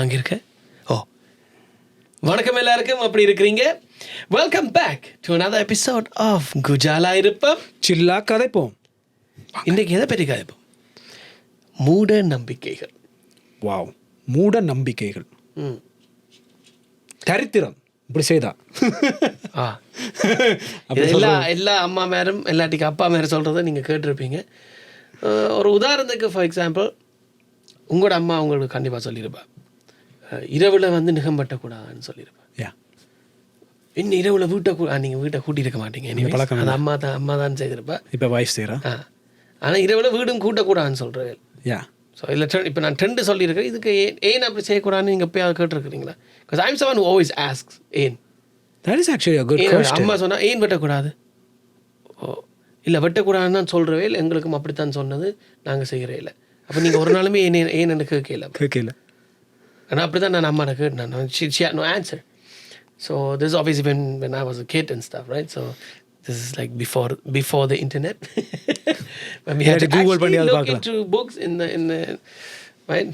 நாங்கள் இருக்கேன். வணக்கம் எல்லாருக்கும், அப்படி இருக்கிறீங்க? Welcome back to another episode of குஜாலா இருப்போம் சில்லா கதைப்போம். இன்றைக்கு எதை பற்றி கதைப்போம்? மூட நம்பிக்கைகள். வாவ், மூட நம்பிக்கைகள். தரித்திரம் இப்படி செய்தா எல்லா அம்மா மேரும் எல்லாட்டிக்கு அப்பா மேரும் சொல்கிறத நீங்கள் கேட்டிருப்பீங்க. ஒரு உதாரணத்துக்கு ஃபார் எக்ஸாம்பிள், உங்களோட அம்மா உங்களுக்கு கண்டிப்பாக சொல்லியிருப்பா, இரவில் வந்து நிகம்பட்டக்கூடாதுன்னு சொல்லியிருப்பா. இன்னும் இரவில் நீங்கள் வீட்டை கூட்டியிருக்க மாட்டீங்க, பழக்கம் அது அம்மா தான் செய்திருப்பா. இப்போ வைஃப் செய்கிறா. ஆனால் இரவில் வீடும் கூட்டக்கூடாதுன்னு சொல்கிறேன். ஸோ இதில் இப்போ நான் ட்ரெண்டு சொல்லியிருக்கேன். இதுக்கு ஏன் அப்படி செய்யக்கூடாதுன்னு நீங்கள் எப்போயாவது கேட்டுருக்குறீங்களா? Because I'm someone who always asks ஏன். That is actually a good question. அம்மா சொன்னால் ஏன் வெட்டக்கூடாது? இல்லை வெட்டக்கூடாதுன்னு தான் சொல்கிறவே இல்லை, எங்களுக்கும் அப்படித்தான் சொன்னது, நாங்கள் செய்கிறே இல்லை. அப்போ நீங்கள் ஒரு நாளுமே ஏன் எனக்கு கேட்கல. ஆனால் அப்படி தான் நான் அம்மாட்ட கேட்டேன். She had no answer. So this is obviously when I was a kid and stuff, right? So this is like before the internet. When we had to Google actually look into books in the right.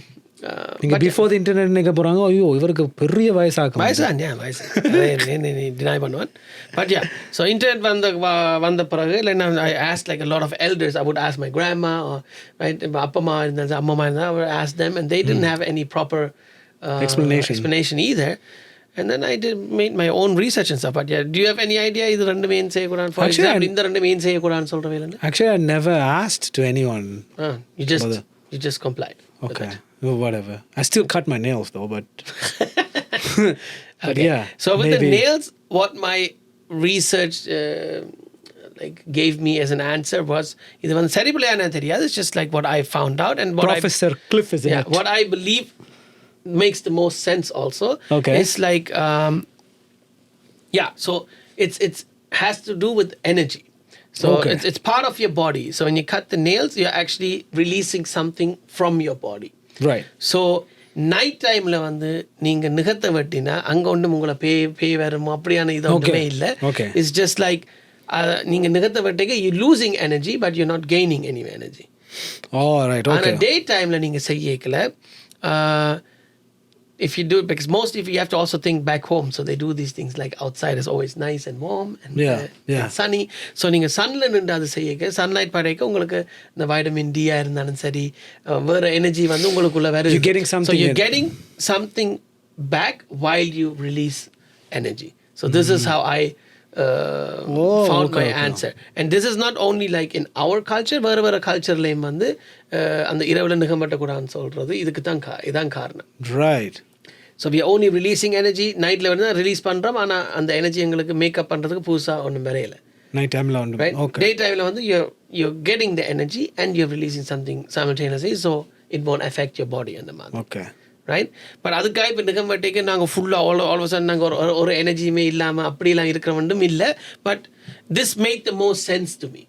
நீங்கள் before the internet நினைக்க போகிறாங்க. ஐயோ, இவருக்கு பெரிய வயசாகும். வயசான் deny பண்ணுவான். But yeah, so internet வந்த பிறகு இல்லை, நான் I ask like a lot of elders. I would ask my grandma, or right, இப்போ அப்பம்மா இருந்தால் அம்மா இருந்தால் I would ask them, and they didn't have any proper explanation either. And then I made my own research and stuff. But yeah, do you have any idea இது ரெண்டு main செய்யக்கூடாது? For example, இந்த ரெண்டு main செய்யக்கூடாதுன்னு சொல்கிற வேலை. Actually, I never asked to anyone. You just complied. Okay. Whatever. I still cut my nails though, but okay. Yeah. So with the nails, what my research like gave me as an answer was, இது வந்து சரிபலையான தெரியாது. It's just like what I found out and what Professor Cliff is in it. What I believe makes the most sense also. Okay. It's like so it's has to do with energy. So okay. It's part of your body. So when you cut the nails, you're actually releasing something from your body. Right. So night டைமில் வந்து நீங்கள் நிகத்தை வெட்டினா அங்கே ஒன்றும் உங்களை பேய் வருமோ அப்படியான இது ஒன்றுமே இல்லை. இட்ஸ் ஜஸ்ட் லைக் நீங்கள் நிகத்தை வெட்டிக்க you losing energy, but you not gaining any energy. ஆனால் டே டைமில் நீங்கள் செய்யக்கல, if you do it, because mostly if you have to also think back home, so they do these things like outside is always nice and warm and and sunny. So நீங்க சன்ல நின்று அது செய்யக்க, sunlight படைக்க உங்களுக்கு இந்த vitamin D இருந்தாலும் சரி, வேற energy வந்து உங்களுக்குள்ள வருது. So you're getting something back while you release energy. So this is how I found my answer. And this is not only like in our culture, வேற கல்ச்சர்லையும் வந்து அந்த இரவுல நிகம்பட்டக்கூடாதுன்னு சொல்றது இதுக்கு தான் இதான் காரணம். Right. So we are only releasing energy. நைட்டில் வந்து ரிலீஸ் பண்ணுறோம், ஆனால் அந்த எனர்ஜி எங்களுக்கு மேக்கப் பண்ணுறதுக்கு புதுசாக ஒன்றும் வரையில. நைட் டைமில் ஒன்று, ரைட். டே டைமில் வந்து you're getting the energy and you're releasing something simultaneously, so it won't affect your body அந்த மாதிரி. Okay, right. பட் அதுக்காக இப்போ நிகம்பட்டிக்கு நாங்கள் ஃபுல்லாக ஆல் ஆஃப் சடன் நாங்கள் ஒரு எனர்ஜியுமே இல்லாமல் அப்படிலாம் இருக்கிற மட்டும் இல்லை. But this make the most sense to me,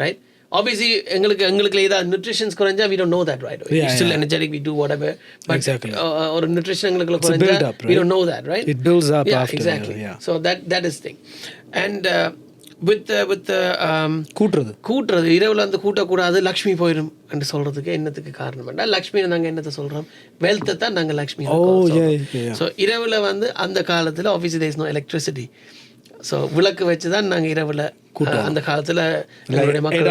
right. Obviously எங்களுக்கு ஏதாவது நியூட்ரிஷன்ஸ் குறைஞ்சா we don't know that, right? We're still energetic, we do whatever, but exactly. ஒரு நியூட்ரிஷன் எங்களுக்கு குறைஞ்சா we don't know that, right? It builds up after. Exactly. So that is thing. And with the கூட்டுறது இரவுல வந்து கூட்டக்கூடாது, லக்ஷ்மி போயிடும் என்று சொல்றதுக்கு என்னத்துக்கு காரணம் என்ன? லக்ஷ்மி நாங்கள் என்னத்தை சொல்றோம்? வெல்த்தை தான் நாங்கள் லக்ஷ்மி. ஸோ இரவுல வந்து அந்த காலத்தில் obviously there is no electricity. So விளக்கு வச்சு தான் நாங்கள் இரவில் அந்த காலத்தில் எங்களுடைய மக்கள்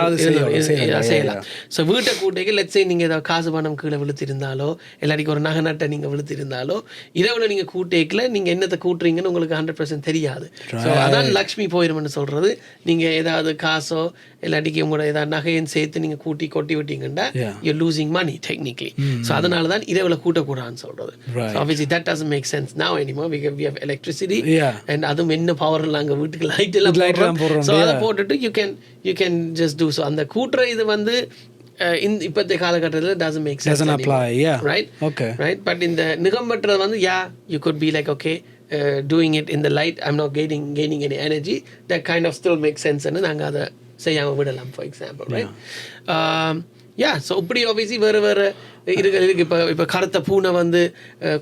செய்யலாம். ஸோ வீட்டை கூட்டைக்கு லெட்ஸே நீங்கள் ஏதாவது காசு பணம் கீழே விழுத்திருந்தாலோ, இல்லாட்டிக்கு ஒரு நகை நட்டை நீங்கள் விழுத்திருந்தாலோ, இரவில் நீங்கள் கூட்டைக்கில் நீங்கள் என்னத்தை கூட்டுறீங்கன்னு உங்களுக்கு 100% தெரியாது. ஸோ அதான் லக்ஷ்மி போயிடும்னு சொல்கிறது. நீங்கள் ஏதாவது காசோ இல்லாட்டிக்கு உங்களோட ஏதாவது நகையும் சேர்த்து நீங்கள் கொட்டி விட்டீங்கன்னா you're losing money technically. So அதனால தான் இரவில் கூட்டக்கூடாதுன்னு சொல்கிறது. So obviously that doesn't make sense now anymore. We have electricity and அதுவும் என்ன பவர் அங்கே வீட்டுக்கு லைட் எல்லாம் போடுறோம். ஸோ அதை போட்டுட்டு you can just do so. அந்த கூட்டுற இது வந்து இப்போதைய காலகட்டத்தில் doesn't make sense. Doesn't apply, yeah. Right? Okay. Right? But இந்த நிகம்பற்றது வந்து you could be like, okay, doing it in the light, I'm not gaining any energy. That kind of still makes sense. And நாங்கள் அதை செய்யாமல் விடலாம், for example, right? So இப்படி obviously வேறு இருக்கு. இப்போ கருத்த பூனை வந்து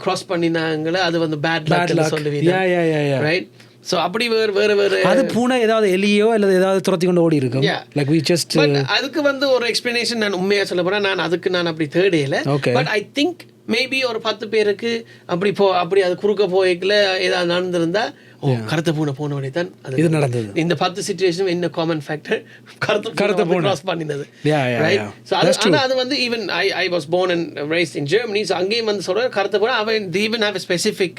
கிராஸ் பண்ணினாங்களே, அது வந்து பேட் லக் சொல்லுவீங்க, ரைட்? ஸோ அப்படி வேறு அது பூனை ஏதாவது எலியோ அல்லது ஏதாவது துரத்தி கொண்டு ஓடி இருக்கும். லைக் we just அதுக்கு வந்து ஒரு எக்ஸ்பிளனேஷன் நான் உண்மையாக சொல்ல போகிறேன். நான் அப்படி தேடையில. பட் ஐ திங்க் மேபி ஒரு 10 பேருக்கு அப்படி அது குறுக்க போய்க்கல ஏதாவது நடந்திருந்தா கருத்த பூனை போன வழி தான் இது நடந்தது. இந்த 10 சிச்சுவேஷன் என்ன காமன் ஃபேக்டர் கருத்த பூனை கிராஸ் பண்ணினது. ஆனா அது வந்து even I was born and raised in Germany, so அங்கேயும் வந்து சொல்ற கருத்த பூனை அவன் they even have a specific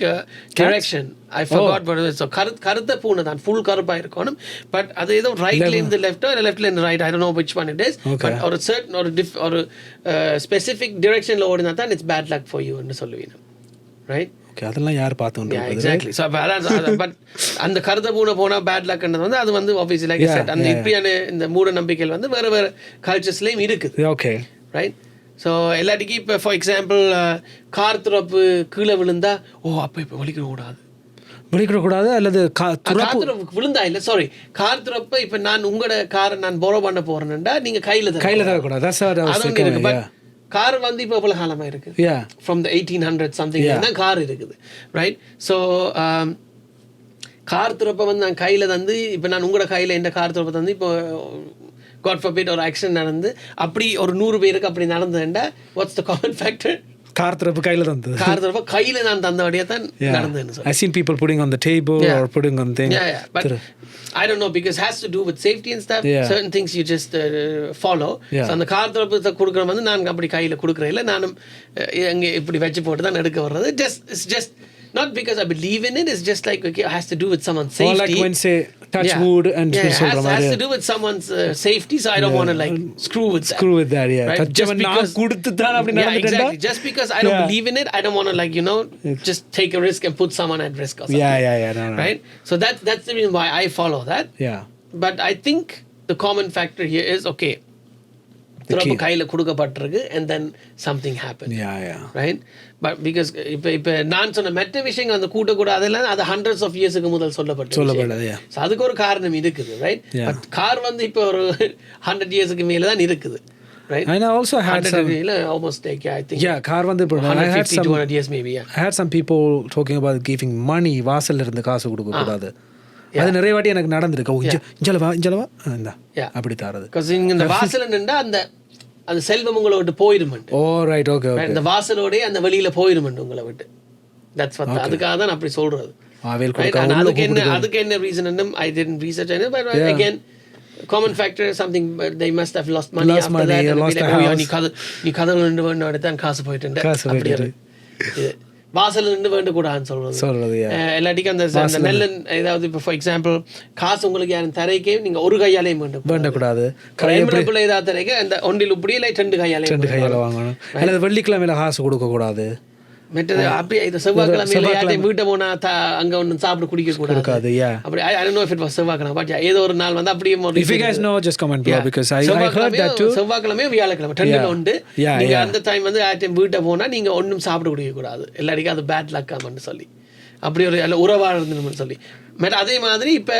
direction. I forgot what it was. So கருத்த பூனை தான் full கருப்பா இருக்கணும், பட் அது ஏதோ ரைட்ல இருந்து லெஃப்ட் or லெஃப்ட்ல இருந்து right, I don't know which one it is, but ஒரு certain ஒரு specific directionல ஓடினா தான் it's bad luck for you ன்னு சொல்லுவீங்க, right? அதெல்லாம் யார் பார்த்தோம். எக்ஸாக்ட்லி. ஸோ பட் அந்த கருத்த பூனை போனால் பேட் லக்ன்றது வந்து அது வந்து ஆப்வியஸ்லி லைக் செட் அந்த இப்படியான இந்த மூட நம்பிக்கைகள் வந்து வேறு வேறு கல்ச்சர்ஸ்லேயும் இருக்குது. Okay, right. ஸோ எல்லாத்துக்கும் இப்போ ஃபார் எக்ஸாம்பிள் கார் துறப்பு கீழே விழுந்தா அப்போ இப்போ வலிக்கிடக்கூடாது அல்லது விழுந்தா இல்லை சாரி கார் துறப்ப இப்போ நான் உங்களோட காரை நான் போரோ பண்ண போகிறேன்டா நீங்கள் கையில் தரக்கூடாது. கார் வந்து இப்போ எவ்வளோ காலமாக இருக்குது, ஃப்ரம் த 1800 சம்திங் தான் கார் இருக்குது, ரைட். ஸோ கார் துறப்ப வந்து நான் கையில் தந்து இப்போ நான் உங்களோட கையில் எந்த கார் துறப்பை தந்து இப்போ காட் ஃபார்பிட் ஒரு ஆக்சிடென்ட் நடந்து அப்படி ஒரு 100 பேருக்கு அப்படி நடந்ததுண்டா what's the common factor? Car திறப்பு கையில் நான் தந்தபடியா தான் நடந்தது. I seen people putting on the table or putting on things. But I don't know, because it has to do with safety and stuff. Certain things you just follow. So அந்த car திறப்பு கொடுக்குற வந்து நான் அப்படி கையில் கொடுக்குறேன் இல்லை, நானும் அங்கே இப்படி வச்சு போட்டு தான் எடுக்க வர்றது. It's just not because I believe in it, it's just like okay, it has to do with someone's safety. Or like when say touch wood and it has to do with someone's safety, so I don't want to like screw with that. Right? Just because I don't believe in it, I don't want to like just take a risk and put someone at risk or something. No. Right? So that's the reason why I follow that. But I think the common factor here is okay, திறப்பு கையில் கொடுக்கப்பட்டிருக்கு and then something happened. Right? But because இப்போ நான் சொன்ன மற்ற விஷயங்கள் அந்த கூட்டக்கூடாதெல்லாம் அது hundreds of yearsக்கு முதல் சொல்லப்பட்டது. ஸோ அதுக்கு ஒரு காரணம் இருக்குது, ரைட். பட் கார் வந்து இப்போ ஒரு 100 yearsக்கு மேலே தான் இருக்குது, right? And I also had some almost like I think car வந்து 150-200 years maybe. I had some people talking about giving money, வாசல்ல இருந்து காசு கொடுக்க கூடாது. அது நிறைய வாட்டி எனக்கு நடந்திருக்கு. இஞ்சலவா இந்த அப்படி தாரது. Because இந்த வாசல்ல நின்றா அந்த செல்வம் உங்களை விட்டு போயிடுமெண்டு. Right, okay. இந்த வாசலோடய அந்த வெளியில போயிடுமெண்டு உங்களை விட்டு. That's what. அதுக்காக தான் அப்படி சொல்றது. அதுக்கு என்ன reason I didn't research it, but again common factor something they must have lost money after that. நீ கதவு நின்று வேண்டாம் தான் காசு போயிட்டு வாசல் நின்று வேண்டு கூடாதுன்னு சொல்றது. எல்லாட்டிக்கும் அந்த நெல்லன் ஏதாவது இப்போ ஃபார் எக்ஸாம்பிள் காசு உங்களுக்கு யாரும் தரைக்கே நீங்கள் ஒரு கையாலையும் வேண்டக்கூடாது. ஏதாவது தரைக்க அந்த ஒன்றில் இப்படி இல்லை 2 கையாலையும் வாங்கணும். அல்லது வெள்ளிக்கிழமையில காசு கொடுக்கக்கூடாது. மற்றது அப்படியே இது செவ்வாய்க்கிழமை வீட்டை போனா அங்க ஒன்றும் சாப்பிட குடிக்க கூடாது. அப்படி I don't know if it was செவ்வாய்க்கிழமை, பட் ஏதோ ஒரு நாள் வந்து அப்படியே if you guys know just comment below because I heard that too. செவ்வாய்க்கிழமை வியாழக்கிழமை 2 உண்டு. நீங்க அந்த டைம் வந்து வீட்டை போனா நீங்க ஒன்றும் சாப்பிட குடிக்க கூடாது, எல்லாருக்கும் அது பேட் லக்காமன்னு சொல்லி அப்படி ஒரு உறவாக இருந்தணும்னு சொல்லி. அதே மாதிரி இப்போ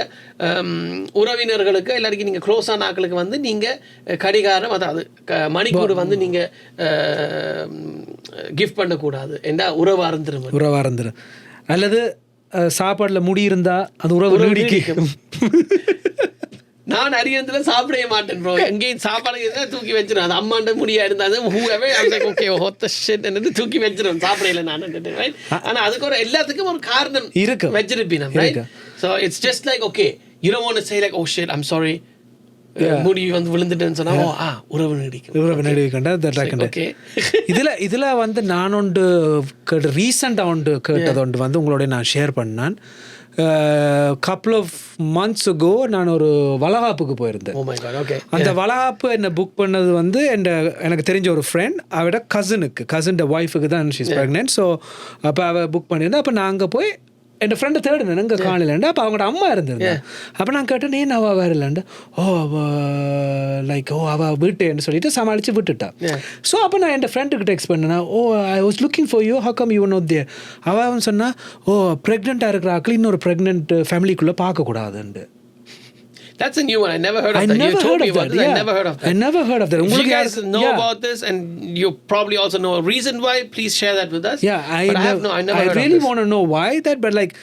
உறவினர்களுக்கு எல்லாருக்கும் நீங்கள் க்ளோஸான ஆட்களுக்கு வந்து நீங்கள் கடிகாரம் அதாவது மணிக்கூடு வந்து நீங்கள் கிஃப்ட் பண்ணக்கூடாது. ஏண்டா உறவாக இருந்துரும். அல்லது சாப்பாடில் முடி இருந்தால் அது உறவு நீடிக்கும். நான் அரியத்துல சாப்பிடவே மாட்டேன் ப்ரோ. எங்கேயும் சாப்பாடு தூக்கி வச்சிடும். அது அம்மாண்ட முடியா இருந்தாலும் ஓகே ஹொத்த ஷிட் என்னது தூக்கி வச்சிடும். சாப்பிடல நான். ஆனா அதுக்கு ஒரு எல்லாத்துக்கும் ஒரு காரணம் இருக்கு வச்சிருப்பேன். Right. So it's just like okay, you don't want to say like oh shit I'm sorry முடி வந்து விழுந்துட்டேன்னு சொன்னா உறவு நீடிக்கும். இதுல வந்து நான் ஒன்று ரீசெண்டாக ஒன்று கேட்டது ஒன்று வந்து உங்களோட நான் ஷேர் பண்ணேன். couple of months ago நான் ஒரு வளகாப்புக்கு போயிருந்தேன். அந்த வளகாப்பு என்னை புக் பண்ணது வந்து எனக்கு தெரிஞ்ச ஒரு ஃப்ரெண்ட், அவட கசின் ஒய்ஃபுக்கு தான் ஷீஸ் ப்ரெக்னென்ட். ஸோ அப்போ அவள் புக் பண்ணியிருந்தேன். அப்போ நான் அங்கே போய் என் ஃப்ரெண்டை தேடினேன், எங்கே காணலண்டா. அப்போ அவங்களோட அம்மா இருந்திருந்தேன். அப்போ நான் கேட்டேன் ஏன் அவள் வேறு இல்லைண்டா. அவள் விட்டேன்னு சொல்லிட்டு சமாளித்து விட்டுட்டா. ஸோ அப்போ நான் என் ஃப்ரெண்டுக்கு டெக்ஸ்ட் பண்ணேன், I was looking for you, how come you not there. அவன் சொன்னா ப்ரெக்னெண்ட்டாக இருக்கிற ஆக்கள் இன்னொரு ப்ரெக்னென்ட் ஃபேமிலிக்குள்ளே பார்க்கக்கூடாதுண்டு. That's a new one. I never heard of I that. never You told heard me of about that. this. Yeah. I never heard of that. I never heard of that. If you உங்களுக்கு guys know yeah. about this and you probably also know a reason why, please share that with us. Yeah, But I never heard really of this. want to know why that, but like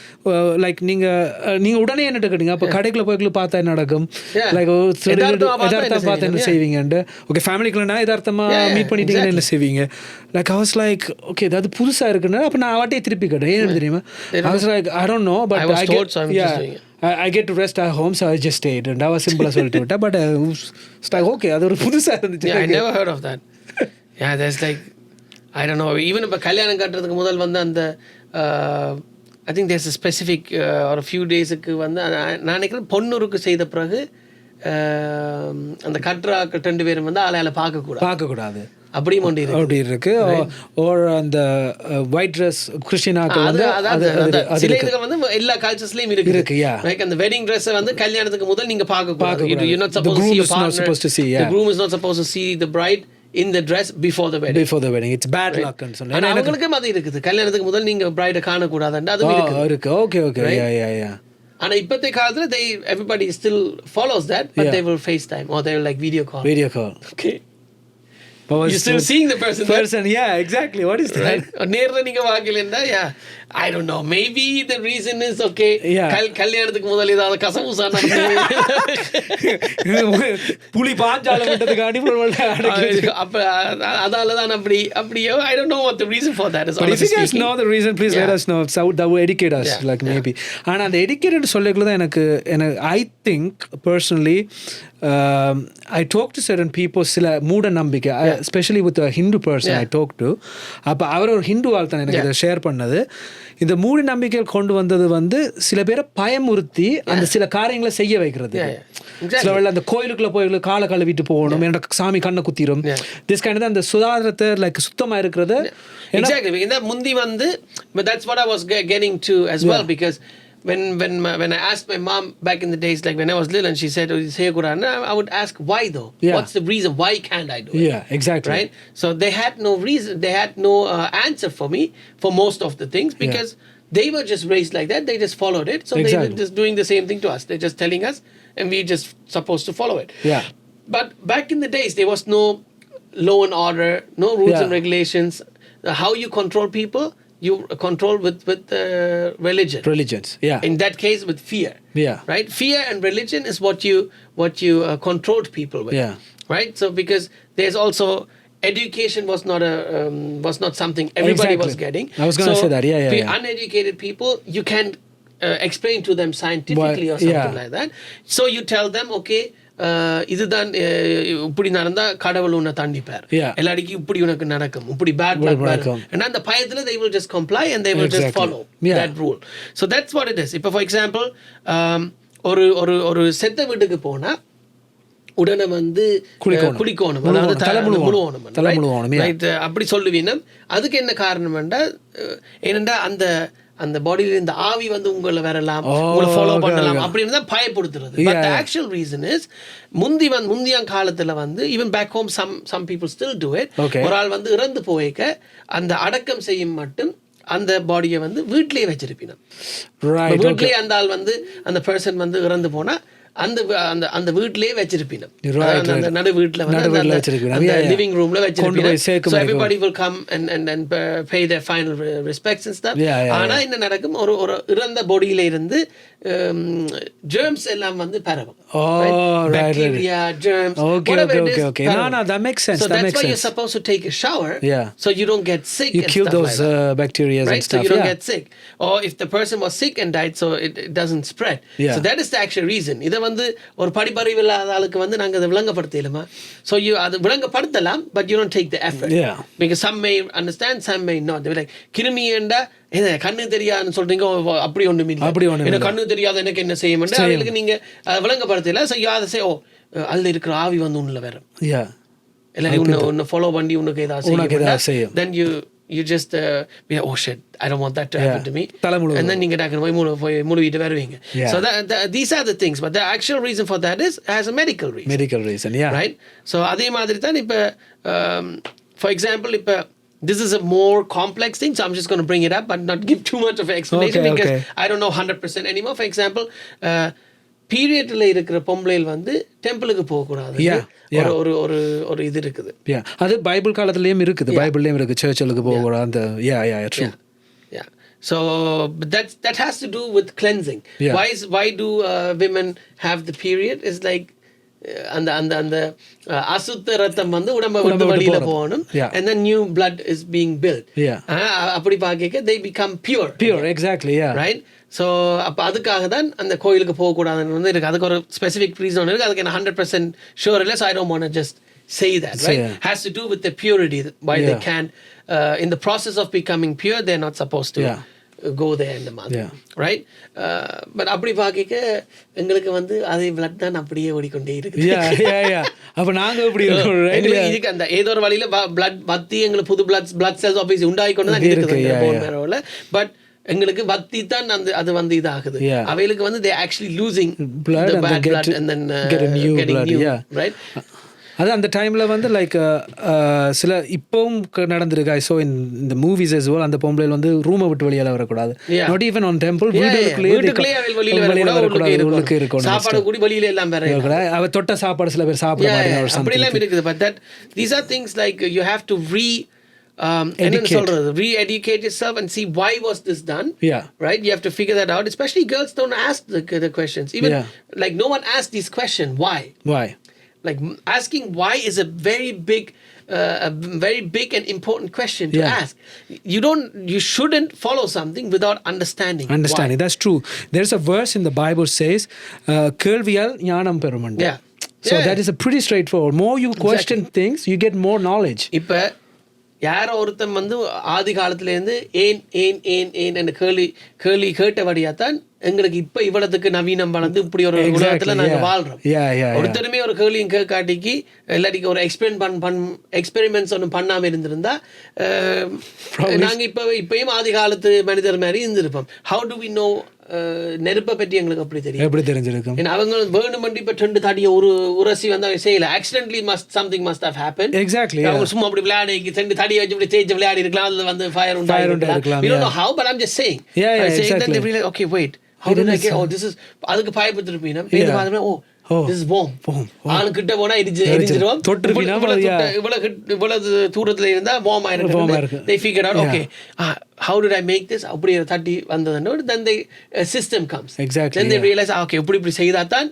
நீங்க உடனே என்ன கேட்டீங்க அப்ப கடைக்குள்ள போய் பார்த்தா என்ன நடக்கும், Yeah. லைக் எதார்த்தமா பார்த்தா எதார்த்தமா பார்த்து என்ன என்ன செய்வீங்க, ஓகே ஃபேமிலிக்குள்ளனா எதார்த்தமா மீட் பண்ணிட்டீங்கன்னா என்ன செய்வீங்க, like I was like okay அது புதுசா இருக்குன்னா அப்ப நான் அவட்டே திருப்பி கேட்டேன் ஏன்னு தெரியுமா, I was like I don't know but I was told, so I'm just doing it. I get to rest at home so I just stayed and I was simple சொல்லிட்டு விட்டேன், பட் ஓகே அது ஒரு புதுசா இருந்துச்சு. Yeah, I never heard of that. Yeah, there's like I don't know, even இப்ப கல்யாணம் கட்டுறதுக்கு முதல் வந்து அந்த I think there's a specific or a few daysக்கு வந்து நான் நினைக்கிறேன் பொண்ணுருக்கு செய்த பிறகு அந்த கட்டுறாக்கள் 2 பேரும் வந்து ஆளையால பார்க்கக்கூடாது அப்படியும் ஒன்று இருக்கு. அப்படி இருக்கு. ஓர் அந்த ஒயிட் ட்ரெஸ் கிறிஸ்டியனாக்கள் வந்து சில இதுகள் வந்து எல்லா கல்ச்சர்ஸ்லயும் இருக்கு. லைக் அந்த வெட்டிங் ட்ரெஸ் வந்து கல்யாணத்துக்கு முதல் நீங்க பார்க்கக்கூடாது. You're not supposed to see your partner. The groom is not supposed to see the bride in the dress before the wedding. It's bad luck ன்னு சொல்ல. ஆனா அவங்களுக்கு அது இருக்குது. கல்யாணத்துக்கு முதல் நீங்க பிரைட காண கூடாதுன்னு அது இருக்கு. ஓகே. Yeah. ஆனா இப்போதைய காலத்துல everybody still follows that, but they will FaceTime or they will like video call. Okay. You're still seeing the person. Yeah, exactly. What is that? Right? நேர்ல நீங்க வாங்கலன்னா I don't know, maybe the reason is okay. கல்யாணத்துக்கு முதல்ல ஏதாவது கசமுசா புலி பாஞ்சாலம் விட்டதுக்காண்டி அப்ப அதாலதான் அப்படியோ I don't know what the reason for that is. But if you guys know the reason, please let us know. So that will educate us, like maybe. ஆனா அந்த educated சொல்லக்குள்ள தான் எனக்கு I think personally I talk to certain people சில மூட நம்பிக்கை, especially with a Hindu person I talk to. அப்ப அவர் ஒரு ஹிந்து ஆள் தான் எனக்கு இதை ஷேர் பண்ணது. இந்த மூட நம்பிக்கைகள் கொண்டு வந்தது வந்து சில பேரை பயமுறுத்தி அந்த சில காரியங்களை செய்ய வைக்கிறது. சில வேளை அந்த கோயிலுக்குள்ள போய் காலை கழுவிட்டு போகணும், என்னோட சாமி கண்ணை குத்திரும், திஸ் கைண்ட் அந்த சுதாரணத்தை லைக் சுத்தமா இருக்கிறது. Exactly. இந்த முந்தி வந்து but that's what I was getting to as well, because when I asked my mom back in the days, like when I was little, and she said, "Say Quran," I would ask, "Why though? What's the reason? Why can't I do it?" Yeah, exactly. Right. So they had no reason. They had no answer for me for most of the things, because they were just raised like that. They just followed it. So they were just doing the same thing to us. They're just telling us, and we just supposed to follow it. Yeah. But back in the days, there was no law and order, no rules and regulations. How you control people? You control with religions. Yeah. In that case, with fear. Yeah. Right. Fear and religion is what you controlled people with. Yeah. Right. So because there's also education was not something everybody was getting. I was going to say that. Yeah. Uneducated people, you can't explain to them scientifically or something like that. So you tell them, okay, இதுதான் இப்படி நடந்தா கடவுள் உன்னை தண்டிப்பார், எல்லாருக்கும் இப்படி உனக்கு நடக்கும், இப்படி பேட் நடக்கும், and அந்த பயத்துல they will just comply and they will just follow that rule. So that's what it is. இப்போ for example ஒரு செத்த வீட்டுக்கு போனா உடனே வந்து குளிக்கணும், அதாவது தலைமுழுவணும், அப்படி சொல்லுவீங்க. அதுக்கு என்ன காரணம் ஏனென்றா அந்த பாடியில இந்த ஆவி வந்து உங்களை வரலாம், உங்களை ஃபாலோ பண்ணலாம் அப்படின்னு தான் பயப்படுத்துறது. But the actual reason is முந்திய காலத்துல வந்து even back home some people still do it. ஒரு ஆள் வந்து இறந்து போய்க்க அந்த அடக்கம் செய்யும் மட்டும் அந்த பாடியை வந்து வீட்லயே வச்சிருப்பீங்க. வீட்லயே அந்த ஆள் வந்து அந்த பர்சன் வந்து இறந்து போனா அந்த வீட்லயே வச்சிருப்பீங்க, அந்த நடு வீட்ல வந்து லிவிங் ரூம்ல வச்சிருப்பீங்க. So everybody will come and pay their final respects and stuff. ஆனா என்ன நடக்கும், ஒரு இறந்த பாடியில இருந்து germs எல்லாம் வந்து பரவும். Bacteria, germs, whatever it is. Okay. No, that makes sense. So that's why you're supposed to take a shower, so you don't get sick. You kill those bacteria and stuff. So you don't get sick. Or if the person was sick and died, so it doesn't spread. So that is the actual reason. இத வந்து ஒரு படிப்பறிவு இல்லாத ஆளுக்கு வந்து நாங்க அதை விளங்கப்படுத்தலாமா? So you அது விளங்கப்படுத்தலாம், but you don't take the effort. Because some may understand, some may not. They like கிருமி என்றா கண்ணு தெரியாதுன்னு சொல்றீங்க, அப்படி ஒண்ணும் இல்லை, எனக்கு கண்ணு தெரியாது, எனக்கு என்ன செய்ய மாட்டேன், அவங்களுக்கு நீங்க விளங்கப்படுத்தல. So you அதை say, அதுல இருக்கிற ஆவி வந்து உன்னுல வரும், எல்லாரும் உன்னை ஃபாலோ பண்ணி உனக்கு ஏதாவது செய்யும். Then you just oh shit, I don't want that to happen to me, and then நீங்க டக்குனு போய் முழுவிட்டு வருவீங்க. So these are the things, but the actual reason for that has a medical reason. Right. So அதே மாதிரி தான் இப்ப for example, இப்ப this is a more complex thing, so I'm just going to bring it up but not give too much of an explanation, because I don't know 100% anymore. For example, பீரியட்ல இருக்கிற பொம்பளைகள் வந்து டெம்பிளுக்கு போகக்கூடாது. ஒரு ஒரு ஒரு இது இருக்குது. அது பைபிள் காலத்துலயும் இருக்குது, பைபிள்லயும் இருக்கு, சர்ச்சுக்கு போகக்கூடாது. அந்த true. Yeah. So that has to do with cleansing. Why do women have the period? It's like அந்த அசுத்த ரத்தம் வந்து உடம்ப விட்டு வெளியில போகணும், and then new blood is being built. அப்படி பாக்க they become pure. Exactly. Right. So அப்ப அதுக்காக தான் அந்த கோயிலுக்கு போக கூடாதுன்னு வந்து இருக்கு. அதுக்கு ஒரு ஸ்பெசிபிக் ரீசன் இருக்கு. அதுக்கு நான் 100% sure இல்லை. So I don't want to just say that, right? Has to do with the purity, why they can in the process of becoming pure they're not supposed to go there in the month, right? But அப்படி பாக்க எங்களுக்கு வந்து அதே blood தான் அப்படியே ஓடிக்கொண்டே இருக்கு. அப்ப நாங்க எப்படி இருக்கோம், right? இதுக்கு அந்த ஏதோ ஒரு வழியில blood வத்தி எங்களுக்கு புது blood cells obviously உண்டாயிக்கொண்டு தான் இருக்குது bone marrowல. But எங்களுக்கு வத்தி தான் அது வந்து இதாகுது. அவைகளுக்கு வந்து they actually losing blood the bad blood and then get a new blood, right? அது அந்த டைமில் வந்து லைக் சில இப்போவும் நடந்திருக்கு. ஸோ இந்த மூவிஸ் as well, அந்த பொம்பளையில் வந்து ரூமை விட்டு வெளியில் வரக்கூடாது. நாட் ஈவன் ஆன் டெம்பிள், வீட்டுக்குள்ளேயே வரக்கூடாது, உள்ளுக்கு இருக்கணும். சாப்பாடு கூட வெளியில எல்லாம் வேற அவ தொட்ட சாப்பாடு சில பேர் சாப்பிட மாட்டாங்க. அப்படிலாம் இருக்குது. But that these are things like you have to re-educate yourself and see why was this done. Right, you have to figure that out. Especially girls don't ask the questions. Even like no one asks these questions. Why? Like asking why is a very big and important question to ask. You shouldn't follow something without understanding. Why. That's true. There's a verse in the Bible says kelviyal ஞானம் பெறுமண்டு. So that is a pretty straightforward. More you question things, you get more knowledge. இப்ப யாரோ ஒருத்தன் வந்து ஆதி காலத்திலேருந்து ஏன் கேள்வி கேட்டபடியாத்தான் எங்களுக்கு இப்ப இவ்வளவுக்கு நவீனம் வளர்ந்து இப்படி ஒரு உலகத்துல நாங்க வாழ்றோம். ஒருத்தருமே ஒரு கேள்வியும் காட்டிக்கு எல்லாத்துக்கும் ஒரு எக்ஸ்பெரிமெண்ட்ஸ் ஒன்றும் பண்ணாம இருந்திருந்தா நாங்க இப்பயும் ஆதி காலத்து மனிதர் மாதிரி இருந்திருப்போம். How do we know? நெருப்பை பற்றி எங்களுக்கு அப்படி தெரியும், எப்படி தெரிஞ்சிருக்கும்? அவங்க வேணுமண்டி இப்ப 2 தடிய ஒரு உரசி வந்து அவங்க செய்யல. Accidentally something must have happen. Exactly. அவங்க சும்மா அப்படி விளையாடி 2 தடியை வச்சு இப்படி தேய்ச்சி விளையாடி இருக்கலாம். அதுல வந்து fire உண்டாயிருக்கலாம். We don't know how, but I'm just saying. Then they realize, okay, wait, how did I get? Oh, this is அதுக்கு பயப்பட்டுருப்பீங்க. பேருந்து மாதிரி this is warm. ஆளு கிட்ட போனா எரிஞ்சிரும். இவ்வளவு தூரத்துல இருந்தா வார்ம் ஆயிருக்கு. They figured out, okay, how did I make this? அப்படி தட்டி வந்ததுன்னு then the system comes. Exactly. Then they realize, okay, இப்படி செய்தா தான்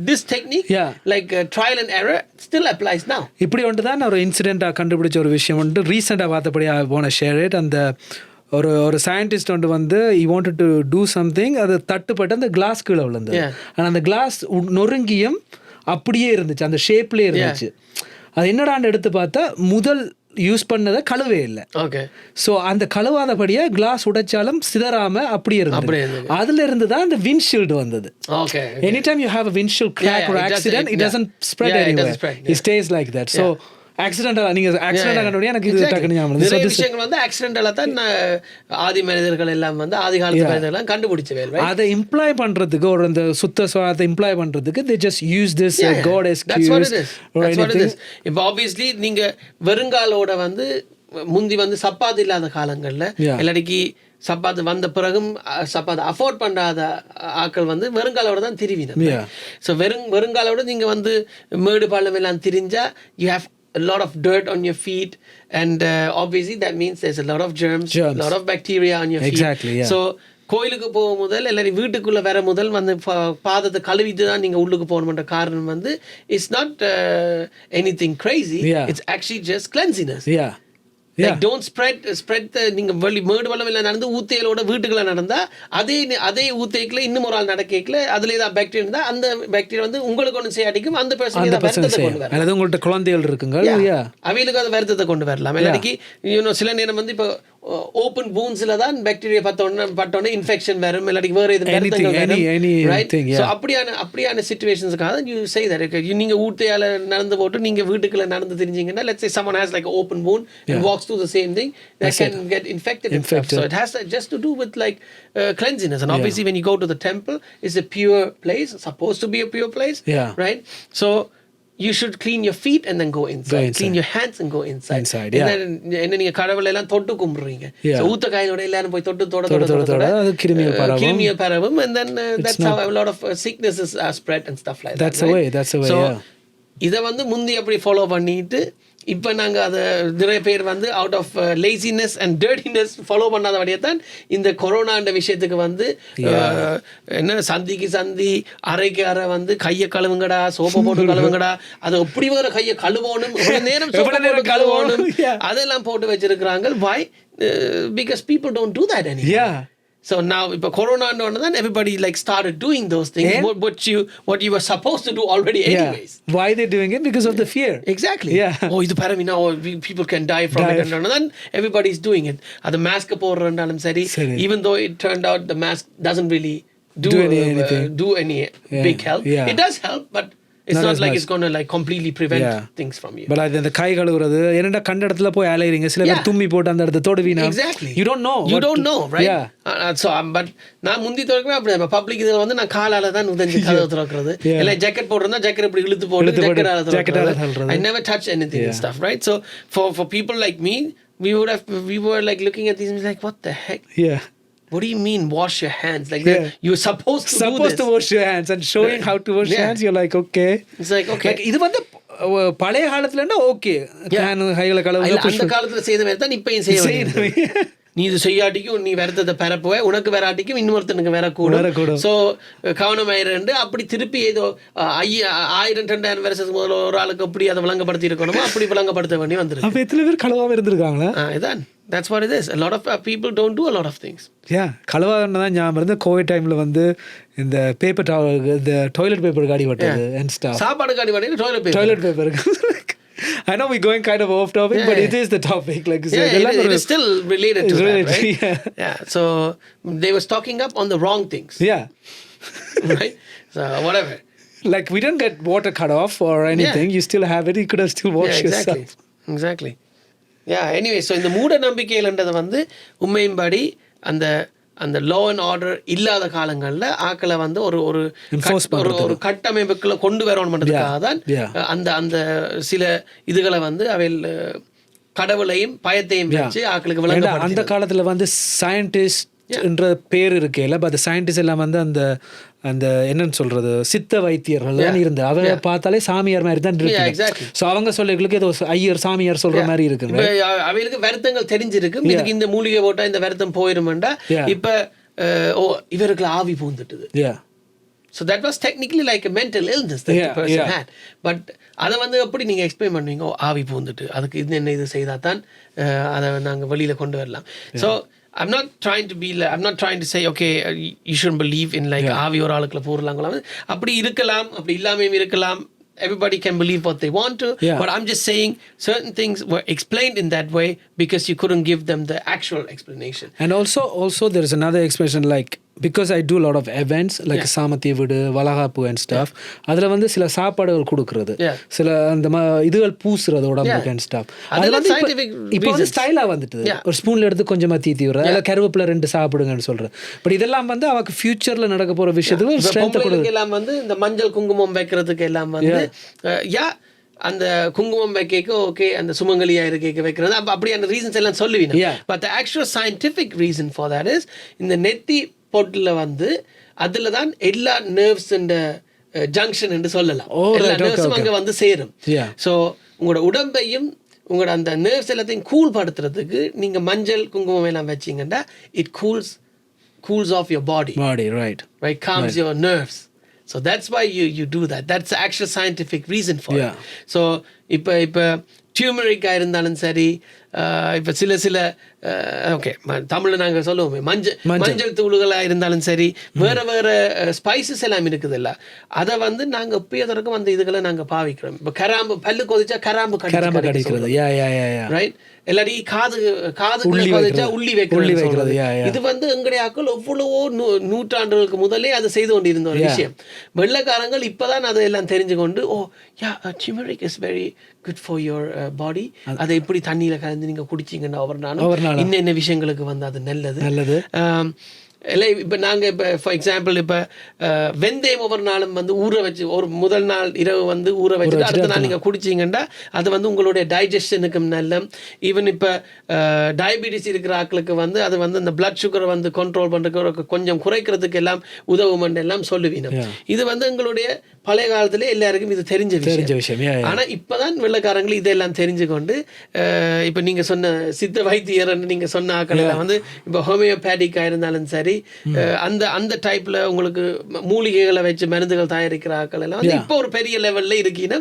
this technique, like trial and error, still applies now. இப்படி ஒன்று தான் ஒரு இன்சிடென்ட்டாக கண்டுபிடிச்ச ஒரு விஷயம் வந்து ரீசெண்டாக பார்த்தபடி I want to share it. அந்த ஒரு சயின்டிஸ்ட் வந்து he wanted to do something, அது தட்டுப்பட்டு அந்த கிளாஸ் கீழே விழுந்தது. ஆனால் அந்த கிளாஸ் நொறுங்கியும் அப்படியே இருந்துச்சு, அந்த ஷேப்லேயே இருந்துச்சு. அது என்னடான்னு எடுத்து பார்த்தா முதல் யூஸ் பண்ணதை கழுவே இல்லை. ஸோ அந்த கழுவாதபடியா கிளாஸ் உடைச்சாலும் சிதறாம அப்படியே இருந்தது. அதுல இருந்து தான் அந்த விண்ட்ஷீல்டு வந்தது. Any time you have a windshield crack or accident, it doesn't spread anywhere. It stays like that. So நீங்க ஆக்சிடென்டா கண்டுபிடிச்சா எனக்கு இது டக்குனு ஞாபகம் வருது. நிறைய விஷயங்கள் வந்து ஆக்சிடென்டலா தான் ஆதி மனிதர்கள் எல்லாம் வந்து ஆதி காலத்து மனிதர்கள் எல்லாம் கண்டுபிடிச்சவே. அதை இம்ப்ளை பண்றதுக்கு ஒரு அந்த சுத்த சுவாத்தை இம்ப்ளை பண்றதுக்கு they just use this god excuse or anything. இப்ப obviously நீங்க வெறுங்காலோட வந்து முந்தி வந்து சப்பாத்து இல்லாத காலங்கள்ல எல்லாடிக்கு சப்பாத்து வந்த பிறகும் சப்பாத்து அஃபோர்ட் பண்ணாத ஆட்கள் வந்து வெறுங்காலோட தான் திரிவினர். ஸோ வெறுங்காலோட நீங்க வந்து மேடு பள்ளம் எல்லாம் திரிஞ்சா you have a lot of dirt on your feet, and obviously that means there's a lot of germs, a lot of bacteria on your feet. Exactly, yeah. So கோயிலுக்கு போக முதல் எல்லாரும் வீட்டுக்குள்ள வர முதல் வந்து பாதத்தை கழுவிட்டு தான் நீங்க உள்ளுக்கு போகணுன்ற காரணம் வந்து it's not anything crazy, it's actually just cleanliness. Like don't spread the நீங்க மேடு வளம் எல்லாம் நடந்து ஊத்தைகளோட வீட்டுக்குள்ள நடந்தா அதே ஊத்தைக்குள்ள இன்னும் ஒரு ஆள் நடக்கல அதுல ஏதாவது பாக்டீரியா இருந்தா அந்த பாக்டீரியா வந்து உங்களுக்கு ஒன்றும் செய்யாட்டிக்கும் அந்த பர்சன் வருத்தத்தை கொண்டு வரலாம். அல்லது உங்கள்ட்ட குழந்தைகள் இருக்குங்க அவைகளுக்கு அது வருத்தத்தை கொண்டு வரலாம். இல்லாட்டி சில நேரம் வந்து இப்போ ஓப்பன் பூன்ஸ்ல தான் பாக்டீரியா பட்டோன்னே இன்ஃபெக்ஷன் வரும், இல்லாட்டி வேற எதுவும் அப்படியான சிச்சுவேஷன்ஸ்க்காக யூ சே தட் நீங்க ஊட்டையால நடந்து போட்டு நீங்க வீட்டுக்குள்ள நடந்து தெரிஞ்சீங்கன்னா let's say someone has like an open wound and walks through the same thing, that can get infected. So it has just to do with like cleanliness, and obviously when you go to the temple, it's a pure place, supposed to be a pure place, right? So you should clean your feet and then go inside. Clean your hands and go inside. என்ன நீங்க கடவுளை எல்லாம் தொட்டு கும்பிடுறீங்க. So ஊத்த காயோட எல்லாரும் போய் தொட்டு தொட கிருமிகள் பரவும் and then that's how a lot of sicknesses are spread and stuff like that's that. That's the way. So இத வந்து முந்தி அப்படி ஃபாலோ பண்ணிட்டு இப்போ நாங்கள் அதை நிறைய பேர் வந்து out of laziness and dirtiness follow பண்ணாத வழியை தான் இந்த கொரோனான்ற விஷயத்துக்கு வந்து என்ன சந்திக்கு சந்தி அரைக்கு அரை வந்து கையை கழுவுங்கடா சோப்பை போட்டு கழுவுங்கடா அதை எப்படி வேற கையை கழுவணும் நேரம் கழுவணும் அதெல்லாம் போட்டு வச்சிருக்கிறாங்க. why? Because people don't do that anymore. So now இப்போ கொரோனான்னு தான் everybody like started doing those things what you were supposed to do already anyways. Why they doing it? Because of the fear. Exactly. Oh இது paramina people can die from it and then everybody is doing it. அது mask போடுறனாலும் சரி even though it turned out the mask doesn't really do any big help. It does help but it's not like it's going to like completely prevent things from you. But அந்த கை கழுவுறது என்னடா கண்ட இடத்துல போய் அலையறீங்க சில பேர் தும்மி போட்டு அந்த இடத்தை தொடுவீனா. Exactly. You don't know right? So but நான் முந்தி தொறக்கவே அப்படி பப்ளிக் இதுல வந்து நான் காலால தான் உதஞ்சி கதவு திறக்கிறது இல்ல ஜாக்கெட் போடுறதா ஜாக்கெட் இப்படி இழுத்து போட்டு ஜாக்கெட்டால திறக்கிறது. I never touch anything and stuff, right? So for people like me we were like looking at these and like what the heck? What do you mean wash your hands? Like you're supposed to wash your hands and showing how to wash your hands. You're like okay. It's like okay. இது வந்து பழைய காலத்துலன்னா okay கைகளை கழுவுங்க. அந்த காலத்துல செய்த மாதிரி தான் இப்பயும் செய்யணும். நீ இது செய்யாட்டிக்கும் நீ விரதத்தை பரப்புவ உனக்கு வேறாட்டிக்கும் இன்னொருத்தனுக்கு வேற கூடும். ஸோ கவனமாயிரண்டு அப்படி திருப்பி ஏதோ 1000-2000 வருஷத்துக்கு முதல்ல ஒரு ஆளுக்கு அப்படி அதை விளங்கப்படுத்தி இருக்கணுமோ அப்படி விளங்கப்படுத்த வேண்டி வந்துருக்கு. அப்போ எத்தனை பேர் கழுவாம இருந்திருக்காங்களா? இதான் that's what it is. A lot of people don't do a lot of things. கழுவாதான் ஞாபகம் இருந்து கோவிட் டைம்ல வந்து இந்த பேப்பர் இந்த டாய்லெட் பேப்பர் காடி வட்டது and stuff. சாப்பாடு காடி வட்டது toilet paper. I know we're going kind of off topic, but it is the topic. Like it is still related to that, right? So they were stocking up on the wrong things. Right? So whatever. Like we didn't get water cut off or anything. You still have it. You could have still washed yourself. Exactly. Anyway, so இந்த மூட நம்பிக்கைன்றதை வந்து உண்மையின்படி அந்த law and order இல்லாத காலங்களில் ஆக்களை வந்து ஒரு கட்டமைப்புக்குள்ள கொண்டு வரணுன்றதுக்காக தான் அந்த சில இதுகளை வந்து அவையில் கடவுளையும் பயத்தையும் வச்சு ஆக்களுக்கு விளங்க. அந்த காலத்தில் வந்து சயின்டிஸ்ட் என்ற பேர் இருக்கேல பட் சயின்டிஸ்ட் எல்லாம் வந்து அந்த என்னன்னு சொல்றது சித்த வைத்தியர்கள் தான் இருந்து அவரை பார்த்தாலே சாமியார் மாதிரி தான் இருக்கு. ஸோ அவங்க சொல்லிகளுக்கு ஏதோ ஐயர் சாமியார் சொல்ற மாதிரி இருக்கு. அவைகளுக்கு வருத்தங்கள் தெரிஞ்சிருக்கு இதுக்கு இந்த மூலிகை போட்டா இந்த வருத்தம் போயிருமெண்டா இப்ப இவருக்கு ஆவி பூந்துட்டுது. So that was technically like a mental illness that the person had. But அதை வந்து எப்படி நீங்கள் எக்ஸ்பிளைன் பண்ணுவீங்க? ஆவி பூந்துட்டு அதுக்கு இது செய்தால் தான் அதை நாங்கள் வெளியில் கொண்டு வரலாம். So I'm not trying to say okay you shouldn't believe in like ஆவி ஒரு ஆளுக்குள்ள போறலாங்களா அப்படி இருக்கலாம் அப்படி இல்லாமையும் இருக்கலாம். Everybody can believe what they want to, but I'm just saying certain things were explained in that way because you couldn't give them the actual explanation. And also there is another explanation like because I do a lot of events like சாமத்தி வீடு வளகாப்பு and stuff அதுல வந்து சில சாப்பாடுகள் கொடுக்கிறது சில அந்த இதுகள் பூசுறது உடம்புக்கு and stuff அதெல்லாம் இப்போ வந்து ஸ்டைலா வந்துட்டு ஒரு ஸ்பூன்ல எடுத்து கொஞ்சமா தீத்தி விடுற இல்ல கருவேப்பிலை 2 சாப்பிடுங்கன்னு சொல்றது. பட் இதெல்லாம் வந்து அவக்கு ஃபியூச்சர்ல நடக்க போற விஷயத்துக்கு ஸ்ட்ரெngth கொடுக்குது. எல்லாம் வந்து இந்த மஞ்சள் குங்குமம் வைக்கிறதுக்கு எல்லாம் வந்து அந்த குங்குமம் வைக்க ஓகே அந்த சுமங்கலியா இருக்க வைக்கிறது அப்படியான ரீசன்ஸ் எல்லாம் சொல்லுவீங்க. But the actual scientific reason for that is இந்த நெத்தி பொட்டில் வந்து அதில் தான் எல்லா நர்வ்ஸ் ஜங்ஷன் என்று சொல்லலாம். எல்லா நர்வ்ஸும் அங்கே வந்து சேரும். ஸோ உங்களோட உடம்பையும் உங்களோட அந்த நர்வ்ஸ் எல்லாத்தையும் கூல் படுத்துறதுக்கு நீங்கள் மஞ்சள் குங்குமம் எல்லாம் வச்சிங்கன்னா it cools off your body right calms your nerves. So that's why you do that. That's the actual scientific reason for it. So இப்போ டியூமரிக்காக இருந்தாலும் சரி இப்போ சில ஓகே தமிழில் நாங்கள் சொல்லுவோமே மஞ்சள் தூள்களாக இருந்தாலும் சரி வேறு ஸ்பைசஸ் எல்லாம் இருக்குது இல்லை அதை வந்து நாங்கள் எப்போதும் அந்த இதுகளை நாங்கள் பாவிக்கிறோம். இப்போ கராம்பு பல்லு கொதிச்சா கராம்பு கிடைக்கிறது ரைட் இல்லாட்டி காது கொதிச்சா உள்ளி வைக்கிறது. இது வந்து எங்களுடைய ஆக்கள் எவ்வளவோ நூற்றாண்டுகளுக்கு முதலே அது செய்து கொண்டு இருந்த ஒரு விஷயம். வெள்ளைக்காரங்கள் இப்போதான் அதை எல்லாம் தெரிஞ்சு கொண்டு turmeric is very good for your body. அதை எப்படி தண்ணியில் கலந்து நீங்கள் குடிச்சிங்கன்னா ஒவ்வொரு நாளும் இன்னென்ன விஷயங்களுக்கு வந்து அது நல்லது. இல்லை இப்போ நாங்கள் இப்போ ஃபார் எக்ஸாம்பிள் இப்போ வெந்தயம் ஒவ்வொரு நாளும் வந்து ஊற வச்சு ஒரு முதல் நாள் இரவு வந்து ஊற வச்சுட்டு அடுத்த நாள் நீங்கள் குடிச்சிங்கன்னா அது வந்து உங்களுடைய டைஜஷனுக்கும் நல்ல. ஈவன் இப்போ டயபிட்டிஸ் இருக்கிற ஆட்களுக்கு வந்து அது வந்து அந்த பிளட் சுகரை வந்து கண்ட்ரோல் பண்ணுறதுக்கு கொஞ்சம் குறைக்கிறதுக்கு எல்லாம் உதவும் எல்லாம் சொல்லுவீங்க. இது வந்து எங்களுடைய பழைய காலத்துல எல்லாருக்கும் இது தெரிஞ்ச விஷயம். ஆனா இப்பதான் வெள்ளைக்காரங்களும் இதெல்லாம் தெரிஞ்சுக்கொண்டு இப்ப நீங்க சொன்ன சித்த வைத்தியர் நீங்க சொன்ன ஆக்கள் எல்லாம் வந்து இப்ப ஹோமியோபேட்டிக்கா இருந்தாலும் சரி அந்த அந்த டைப்ல உங்களுக்கு மூலிகைகளை வச்சு மருந்துகள் தயாரிக்கிற ஆக்கள் எல்லாம் வந்து இப்போ ஒரு பெரிய லெவல்ல இருக்கீங்கன்னா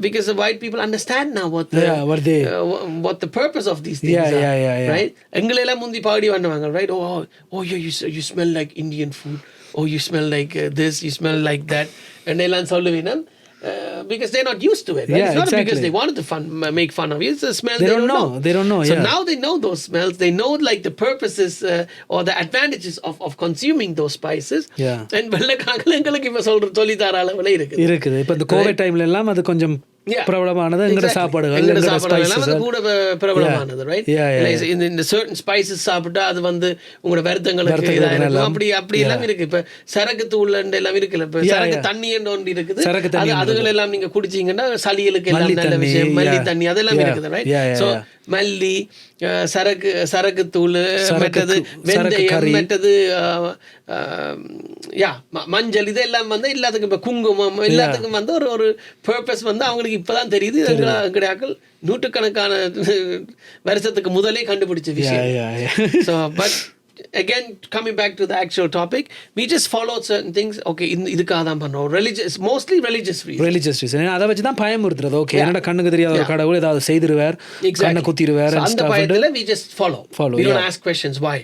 because the white people understand now what the purpose of these things are, right? எங்களெல்லாம் முந்தி பாடி பண்ணுவாங்க, right? Oh you smell like Indian food. Oh, you smell like this, you smell like that. And they'll சொல்லுவீங்க because they're not used to it, right? It's not because they wanted to make fun of you. It's a smell they don't know. They don't know. So now they know those smells. They know like the purposes or the advantages of consuming those spices. And வெள்ளைக்காரங்களுக்கு இப்ப சொல்லி தர அளவுல இருக்குது. இப்ப இந்த Covid டைம்ல எல்லாம் அது கொஞ்சம் பிரபலமானது எங்கட சாப்பாடுகள் கூட பிரபலமானது, ரைட்? இந்த certain spices சாப்பிட்டா அது வந்து உங்களோட வருத்தங்களுக்கு அப்படி எல்லாம் இருக்கு. இப்ப சரக்கு தூள் எல்லாம் இருக்குல்ல, இப்ப சரக்கு தண்ணி ஒன்று இருக்குது, அதுகள் எல்லாம் நீங்க குடிச்சீங்கன்னா சளிகளுக்கு எல்லாம் நல்ல விஷயம். மல்லி தண்ணி அதெல்லாம் இருக்குது, ரைட்? சோ மல்லி, சரக்கு தூள், மற்றது வெந்தயம், மற்றது மஞ்சள், இதெல்லாம் வந்து எல்லாத்துக்கும் இப்ப குங்குமம் எல்லாத்துக்கும் வந்து ஒரு பர்பஸ் வந்து அவங்களுக்கு இப்பதான் தெரியுது. கிடையாக்கள் நூற்றுக்கணக்கான வருஷத்துக்கு முதலே கண்டுபிடிச்ச விஷயம். So but again coming back to the actual topic, we just followed certain things. Okay, இதுக்காக தான் பண்றோம். Mostly religious reason. அத வச்சு தான் பயமுறுத்துறது. ஓகே, என்னடா கண்ணுக்கு தெரியாத ஒரு கடவுள் ஏதாவது செய்திருவார், கண்ணை குத்திடுவார், அந்த பயத்துல we just follow. We don't ask questions why.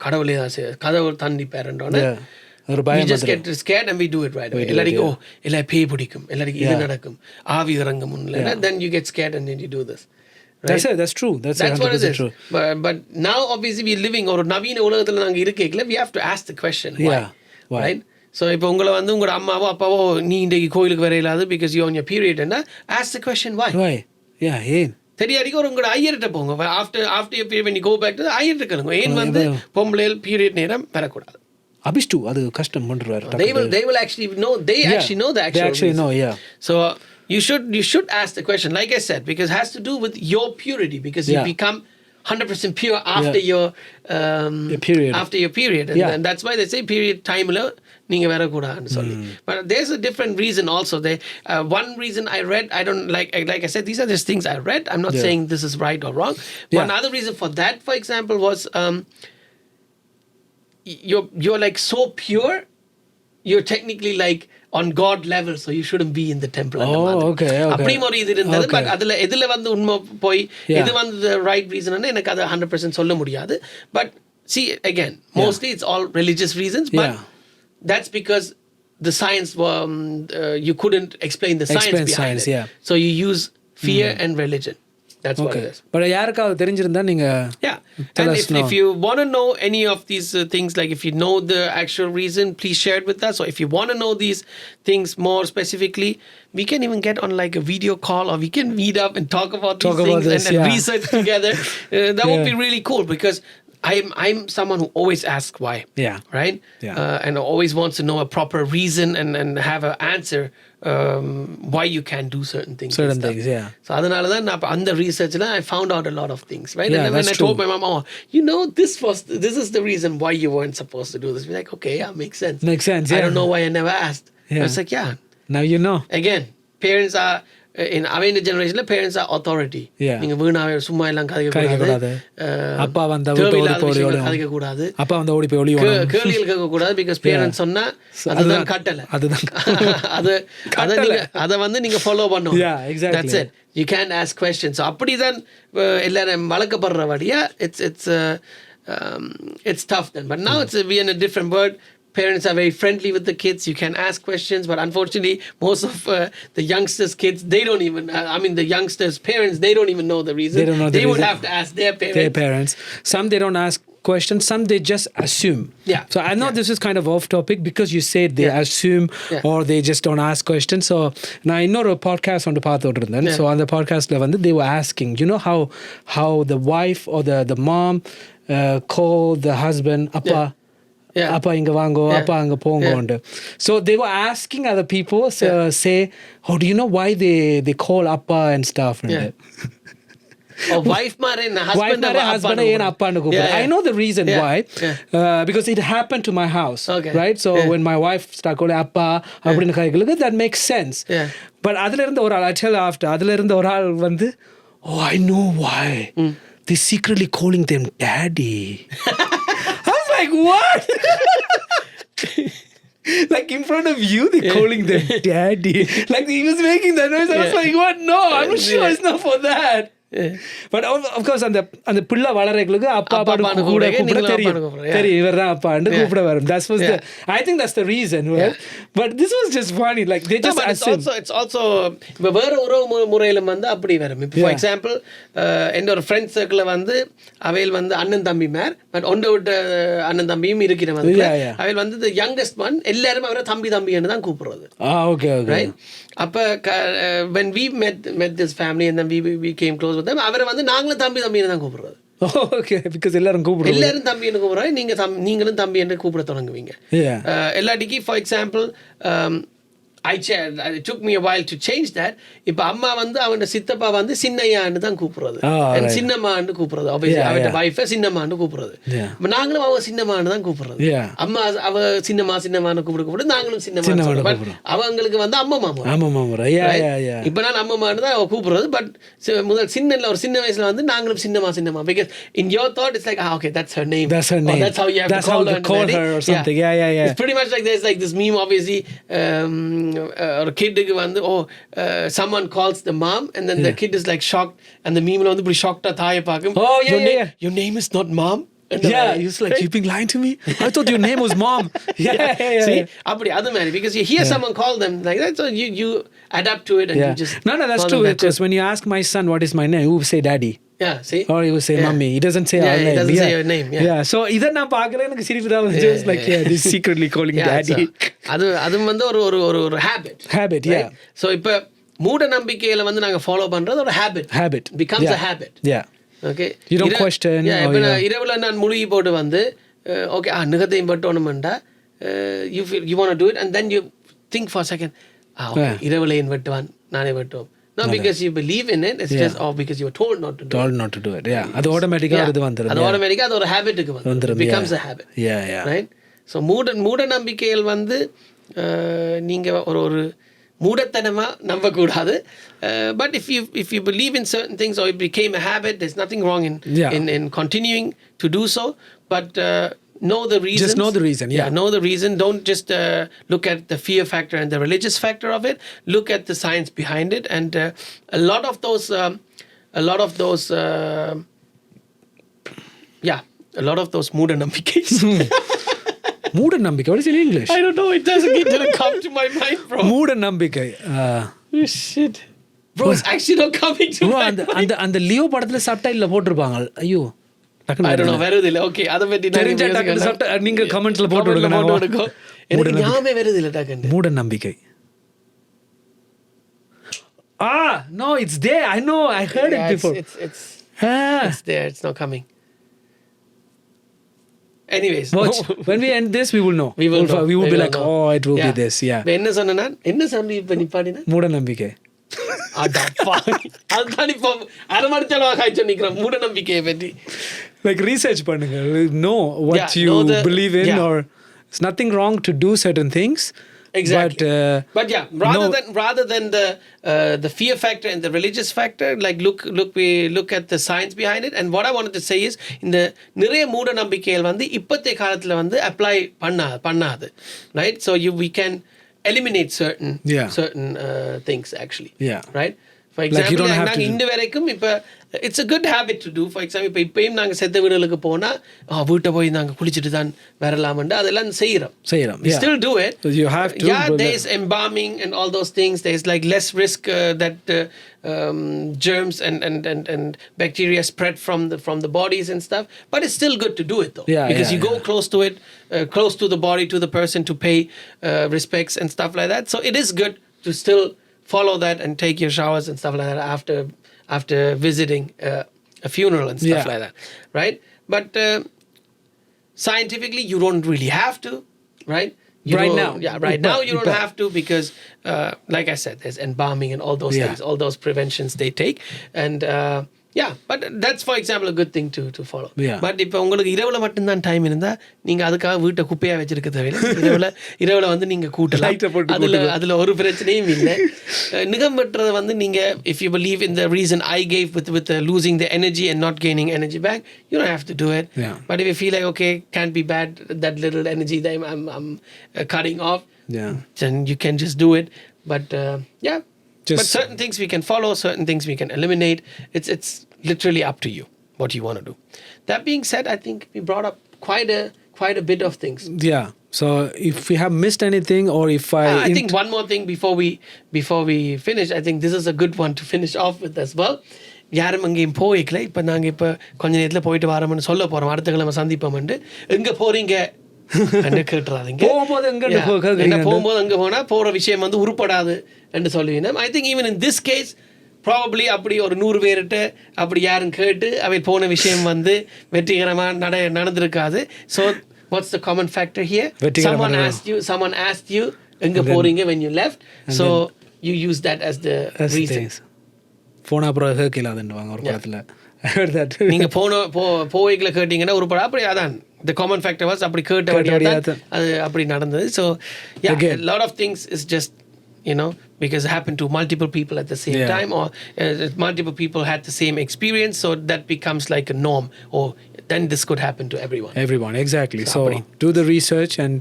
கடவுளே தான் கடவுள் தண்ணி பேரண்டோன்னு we just get scared and we do it right away. எல்லாருக்கும் எல்லா பேய் பிடிக்கும், எல்லாருக்கும் இது நடக்கும், ஆவி இறங்கும் முன்ன, then you get scared and then you do this. Right? That's true. That's what it is. True. But now obviously we living ஒரு நவீன உலகத்துல நாங்க இருக்கேல, we have to ask the question why. Right? So இப்போ உங்களை வந்து உங்களோட அம்மாவோ அப்பாவோ நீ இன்றைக்கு கோயிலுக்கு வர இல்லாது because you on your period and ask the question why. தெரியாடிக்கு ஒரு உங்களோட ஐயர்கிட்ட போங்க. after your period when you go back to the ஐயர்கிட்ட கேளுங்க, ஏன் வந்து பொம்பளைகள் பீரியட் நேரம் வரக்கூடாது. அபிஷ்டு அது கஷ்டம் பண்றாரு. They will actually know. They actually know the actual. They actually know. So you should ask the question, like I said, because it has to do with your purity, because you become 100% pure after your period. After your period, and that's why they say period time la நீங்க வர கூடாதுன்னு சொல்லி. But there's a different reason also. One reason I read, I don't like I said, these are just things I read. I'm not saying this is right or wrong. One other reason for that, for example, was you're like so pure, you're technically like on God level, so you shouldn't be in the temple. Okay. அப்படி ஒரு இது இருந்தது. But அதுல எதுல வந்து உண்மை போய் இது வந்து the right reason ன்னு எனக்கு அது 100% சொல்ல முடியாது. But see, again, mostly it's all religious reasons, but that's because the science you couldn't explain the science behind it. So you use fear and religion. That's what it is. But யாருக்காவது தெரிஞ்சிருந்தா நீங்க and if you want to know any of these things, like if you know the actual reason, please share it with us. So if you want to know these things more specifically, we can even get on like a video call, or we can meet up and talk about these things and research together. That would be really cool, because I'm someone who always asks why. Right? And always wants to know a proper reason and have an answer why you can do certain things. So adanal dhan na andha research la I found out a lot of things, right? And when I told my mom, this is the reason why you weren't supposed to do this. We're like, okay, makes sense. I don't know why I never asked. I was like, now you know. Again, parents are in our generation, parents are authority. நீங்க வீணாவே சும்மா எல்லாம் கதைக்க கூடாது, அப்பா வந்தா கதைக்க கூடாது, அப்பா வந்தா ஓடி போய் ஒளியணும், கேள்விகள் கேட்க கூடாது, because parents சொன்னா அதுதான் கட்டளை, அத வந்து நீங்க ஃபாலோ பண்ணணும். That's it. You can't ask questions. So அப்படிதான் எல்லாரும் வளர்க்கப்படுறபடியா it's tough then. But now we in a different world. Parents are very friendly with the kids. You can ask questions, but unfortunately, most of the youngsters' kids, they don't even. The youngsters' parents, they don't even know the reason. They don't know the reason. Would have to ask their parents. Some they don't ask questions. Some they just assume. So I know this is kind of off topic, because you said they assume or they just don't ask questions. So now I know a podcast on the path order then. So on the podcast level, they were asking, you know how the wife or the mom call the husband appa. Yeah. Appa inga vango, appa anga pongo. So they were asking other people, say, oh, do you know why they call appa and stuff? Wife mare husband and appa and I know the reason why. Because it happened to my house. Okay. Right? So when my wife started calling appa, that makes sense. Yeah. But adula irundha oral I tell after adula irundha oral vandu, oh, I know why. They secretly calling them daddy. I was like, what? Like in front of you, they're calling them daddy. Like he was making that noise. I was like, what? No, I'm sure it's not for that. But of course அந்த பிள்ளை வளரங்களுக்கு அப்பா அப்பான்னு கூட கூப்பிட தெரியும் இவர்தான் அப்பான்னு கூப்பிட வரும். That was the I think that's the reason. But this was just funny. Like they just assume. It's also வேற உறவு முறையில வந்து அப்படி வரும். For example, என்னோட friend circle வந்து அவையில் வந்து அண்ணன் தம்பி மேர் பட் ஒண்ட விட்ட அண்ணன் தம்பியும் இருக்கிற வந்து அவையில் வந்து the youngest one எல்லாரும் அவரை தம்பின்னு தான் கூப்பிடுறது. Okay. Right? அப்ப when we met this family and then we came close with them அவரை வந்து நாங்களும் தம்பின்னு தான் கூப்பிடுறது. Okay, because எல்லாரும் தம்பின்னு கூப்பிடுறாங்க, நீங்களும் தம்பி என்று கூப்பிட தொடங்குவீங்க. எல்லாட்டிக்கு for example it took me a while to change that. இப்ப அம்மா வந்து அவனோட சித்தப்பா வந்து சின்னையான்னு தான் கூப்பிடுறது, சின்னம்மான்னு கூப்பிடுறது. அவட வைஃபை சின்னம்மான்னு கூப்பிடுறது. நாங்களும் அவ சின்னம்மான்னு தான் கூப்பிடுறது. அம்மா அவ சின்னம்மான்னு கூப்பிட நாங்களும் சின்னம்மா. அவங்களுக்கு வந்து அம்மா மாமா. இப்ப நான் அம்மான்னு தான் அவ கூப்பிடுறது. பட் முதல் ஒரு சின்ன வயசுல வந்து நாங்களும் சின்னம்மா. Because in your thought it's like okay, that's her name. That's how you have to call her or something. It's pretty much like there's like this meme obviously. ஒரு கிட்டுக்கு வந்து someone calls the mom and then the kid is like shocked and the meme வந்து இப்படி ஷாக்டா தாயை பார்க்கும். Your name is not mom. He's like, you've been lying to me. I thought your name was mom. See, அப்படி அது மாதிரி because you hear someone call them like that, so you adapt to it and you just no that's true. Because when you ask my son what is my name, he will say daddy. See, or he will say mommy. He doesn't say our name. He doesn't say your name. So இத நான் பார்க்கறேன், எனக்கு சிரிப்பு தான் வந்து just like this secretly calling daddy. அது வந்து ஒரு habit. So இப்ப மூட நம்பிக்கையில வந்து நாங்க ஃபாலோ பண்றது ஒரு habit becomes a habit. Okay, you don't question. இரவுல நான் முழுகி போட்டு வந்து okay நிகத்தையும் பட்டோணும்டா you want to do it and then you think for a second okay இரவுல வெட்டுவான் நானே வெட்டுவோம். No, because you believe in it. It's just because you were told not to do it. அது ஆட்டோமேட்டிக்கா அது வந்துரும். அது ஆட்டோமேட்டிக்கா அது ஒரு ஹாபிட்டுக்கு வந்துரும். Becomes a habit. Right? So மூட நம்பிக்கைகள் வந்து நீங்க ஒரு மூடத்தனமா நம்ப கூடாது. But if you believe in certain things or it became a habit, there's nothing wrong in continuing to do so. But know the reason. Just know the reason. Know the reason. Don't just look at the fear factor and the religious factor of it. Look at the science behind it. And a lot of those மூட நம்பிக்கைகள். மூட நம்பிக்கை. What is in English? I don't know. It didn't come to my mind, bro. மூட நம்பிக்கை. Shit. Bro, it's actually not coming to my mind. அந்த Leo படத்துல சப்டைட்டில்ல போட்டுருப்பாங்க. ஐயோ. I don't know, வருதில்லை. ஓகே, அதை பத்தி நீங்க கமெண்ட்ஸ்ல போட்டு விடுங்க. எனக்கு ஞாபகம் வருதில்லை டக்குன்னு. மூட நம்பிக்கை. No, it's there. I know. I heard it before. It's there. It's not coming. Anyways, when we end this, we will know. We will be like, oh, it will be this. என்ன சொன்ன நான்? என்ன சொல்லி இப்ப நிப்பாடினா? மூட நம்பிக்கை. அதுதான் இப்போ அரமடிச்சலவா காய்ச்சல் நிக்கிறோம் மூட நம்பிக்கையை பற்றி. Like research பண்ணுங்க. Know what you believe in or it's nothing wrong to do certain things. Exactly. But rather than the fear factor and the religious factor, like we look at the science behind it. And what I wanted to say is இந்த நிறைய மூட நம்பிக்கைகள் வந்து இப்போதைய காலத்துல வந்து apply பண்ணாது. Right? So we can eliminate certain things actually. Right? For example, நாங்க இந்த வரைக்கும் இப்ப it's a good habit to do. For example, இப்பயும் நாங்க செத்த வீடுகளுக்கு போனா வீட்டை போய் நாங்க குளிச்சிட்டு தான் வரலாம்னு அதெல்லாம் செய்யறோம். We still do it. So you have to. There is embalming and all those things. There's like less risk that germs and bacteria spread from the bodies and stuff. But it's still good to do it though, because you go close to it, close to the body, to the person to pay respects and stuff like that. So it is good to still follow that and take your showers and stuff like that after visiting a funeral and stuff like that, right? but scientifically you don't really have to, right? Right now you don't have to, because like I said, there's embalming and all those things, all those preventions they take, and but that's for example a good thing to follow. But இப்போ உங்களுக்கு இரவுல மட்டும்தான் time இருந்தா நீங்க அதுக்காக வீட்டை குப்பையா வச்சிருக்க தேவையில்லை. இரவுல வந்து நீங்க கூட்டலாம், அதுல ஒரு பிரச்சனையும் இல்லை. நிகம் வெட்டுறத வந்து நீங்க if you believe in the reason I gave with losing the energy and not gaining energy back, you don't have to do it. But if you feel like okay, can't be bad, that little energy that I'm cutting off, then you can just do it. But but certain things we can follow, certain things we can eliminate. It's literally up to you what you want to do. That being said, I think we brought up quite a bit of things. Yeah. So if we have missed anything, or if I think one more thing before we finish, I think this is a good one to finish off with as well. யாரும் அங்கேயும் போய்க்கல. இப்போ நாங்கள் இப்போ கொஞ்ச நேரத்தில் போயிட்டு வரோம்னு சொல்ல போகிறோம், அடுத்த கிழமை சந்திப்போம்ட்டு. எங்கே போகிறீங்க கேட்டுறாதீங்க. போகும்போது அங்கே போனால் போகிற விஷயம் வந்து உருப்படாது என்று சொல்லுவீங்க. I think even in this case probably அப்படி ஒரு 100 பேர்கிட்ட அப்படி யாரும் கேட்டு அவை போன விஷயம் வந்து வெற்றிகரமாக நடந்திருக்காது. So what's the common factor here? someone asked you எங்கே போகிறீங்க when you left, so you use that as the reason. Phone அப்புறம் கேட்கலாதுன்னுவாங்க ஒரு படத்தில். நீங்க போய்களை கேட்டீங்கன்னா ஒரு படம் அப்படி அதான் the common factor was அப்படி கேட்ட அது அப்படி நடந்தது. So a lot of things is just because it happened to multiple people at the same time, or multiple people had the same experience, so that becomes like a norm, or then this could happen to everyone. Exactly. So do the research, and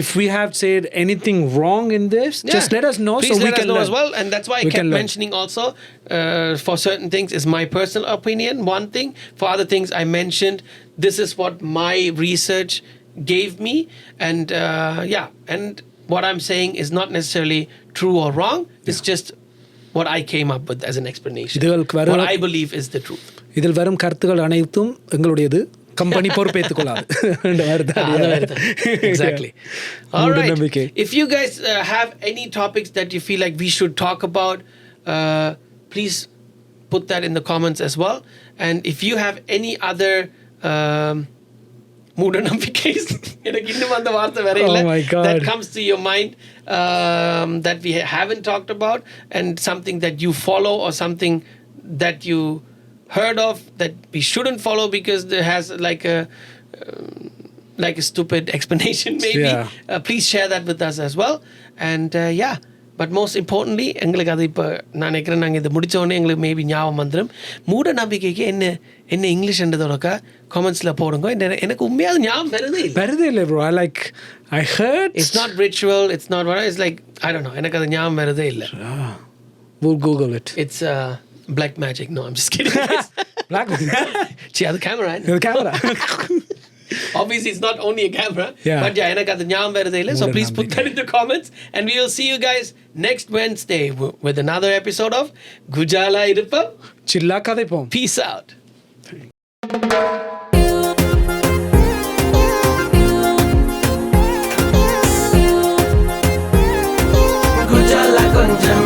if we have said anything wrong in this, just let us know. Please so we let can us know learn. as well. And that's why I kept mentioning also for certain things is my personal opinion, one thing. For other things I mentioned this is what my research gave me, and and what I'm saying is not necessarily true or wrong. It's just what I came up with as an explanation. What I believe is the truth. இதில் வரும் கருத்துக்கள் அனைத்தும் எங்களுடையது, company பொறுப்பேற்றுக் கொள்ளாது. Exactly. All right. If you guys have any topics that you feel like we should talk about, please put that in the comments as well. And if you have any other மூடநம்பிக்கைஸ் எனக்கு இன்னும் அந்த வார்த்தை வேற இல்லை that comes to your mind that we haven't talked about, and something that you follow, or something that you heard of that we shouldn't follow because it has like a stupid explanation maybe, please share that with us as well. And but most importantly எங்களுக்கு அது இப்போ நான் நினைக்கிறேன் நாங்கள் இதை முடித்தோடனே எங்களுக்கு maybe ஞாபகம் வந்துடும். மூட நம்பிக்கைக்கு என்ன இங்கிலீஷ்ன்றதோடக்கா காமெண்ட்ஸில் போடுங்க. எனக்கு உண்மையாக ஞாபகம் வருதே இல்லை bro. I heard it's not ritual, it's not what, it's like I don't know, எனக்கு அது ஞாபகம் வருதே இல்லை. We'll Google it. It's black magic. No, I'm just kidding. Black see the camera. Obviously it's not only a camera, but எனக்கு அது ஞாபகம் வருதே இல்லை. So please put that in the comments, and we will see you guys next Wednesday with another episode of Gujala Irupam Chilla Kadaipom. Peace out. Gujala Konjam